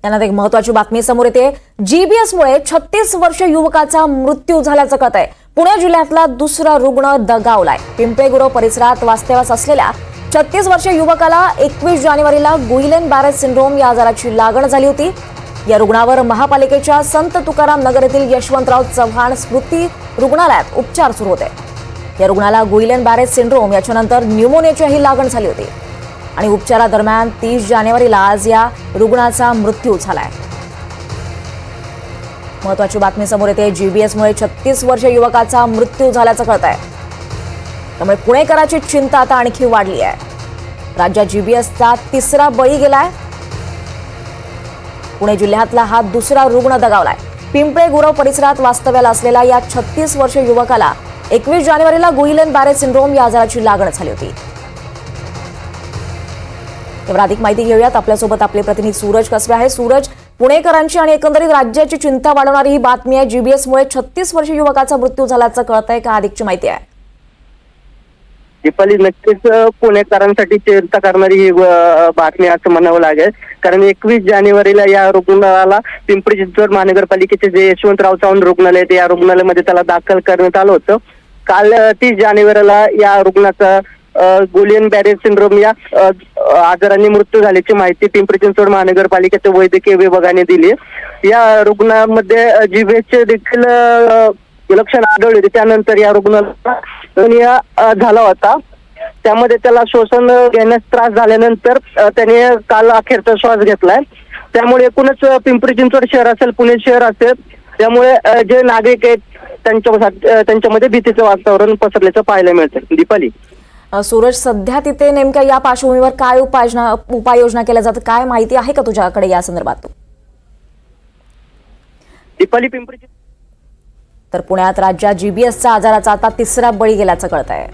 त्यानंतर एक महत्त्वाची बातमी समोर येते। जीबीएसमुळे 36 वर्ष युवकाचा मृत्यू झाल्याचं कळतंय। पुणे जिल्ह्यातला दुसरा रुग्ण दगावलाय। पिंपळेगुरव परिसरात वास्तव्यास असलेल्या 36 वर्षीय युवकाला 21 जानेवारीला गुइलेन बॅरे सिंड्रोम या आजाराची लागण झाली होती। या रुग्णावर महापालिकेच्या संत तुकाराम नगर येथील यशवंतराव चव्हाण स्मृती रुग्णालयात उपचार सुरू होते। या रुग्णाला गुइलेन बॅरे सिंड्रोम याच्यानंतर न्यूमोनियाची लागण झाली होती आणि उपचारादरम्यान 30 जानेवारीला आज या रुग्णाचा मृत्यू झालाय। महत्त्वाची बातमी समोर येते। जीबीएसमुळे 36 वर्षीय युवकाचा मृत्यू झाल्याचं कळतंय। त्यामुळे पुणेकरांची चिंता आता आणखी वाढली आहे। राज्यात जीबीएसचा तिसरा बळी गेलाय। पुणे जिल्ह्यातला हा दुसरा रुग्ण दगावलाय। पिंपळेगुरव परिसरात वास्तव्याला असलेल्या या 36 वर्षीय युवकाला 21 जानेवारीला गुइलेन बॅरे सिंड्रोम या आजाराची लागण झाली होती। त्यावर अधिक माहिती घेऊयात। आपल्यासोबत आपले प्रतिनिधी सूरज कसबे आहे। सूरज, पुणेकरांची आणि एकंदरीत राज्याची चिंता वाढवणारी ही बातमी आहे। जीबीएसमुळे 36 वर्षीय युवकाचा मृत्यू झाल्याचं कळतंय का? अधिकची माहिती आहे। दीपाली, नक्कीच पुणेकरांसाठी चिंता करणारी ही बातमी असं म्हणावं लागेल, कारण 21 जानेवारीला या रुग्णाला पिंपरी चिंचवड महानगरपालिकेचे जे यशवंतराव चव्हाण रुग्णालय आहे या रुग्णालयामध्ये त्याला दाखल करण्यात आलं होतं। काल 30 जानेवारीला या रुग्णाचा गुइलेन बॅरे सिंड्रोम या आजाराने मृत्यू झाल्याची माहिती पिंपरी चिंचवड महानगरपालिकेच्या वैद्यकीय विभागाने दिली। या रुग्णामध्ये जीबीएसचे देखील लक्षण आढळले होते। त्यानंतर या रुग्णाला झाला होता। त्यामध्ये त्याला श्वसन घेण्यास त्रास झाल्यानंतर त्याने काल अखेरचा श्वास घेतलाय। त्यामुळे एकूणच पिंपरी चिंचवड शहर असेल, पुणे शहर असेल, त्यामुळे जे नागरिक आहेत त्यांच्यामध्ये भीतीचं वातावरण पसरल्याचं पाहायला मिळतं। दीपाली, सूरज, सध्या तिथे नेमक्या या पार्श्वभूमीवर काय उपाययोजना केल्या जातात? काय माहिती आहे का तुझ्याकडे या संदर्भात? दीपाली, पिंपरी तर पुण्यात राज्यात जीबीएसच्या आजाराचा आता तिसरा बळी गेल्याचं कळतंय।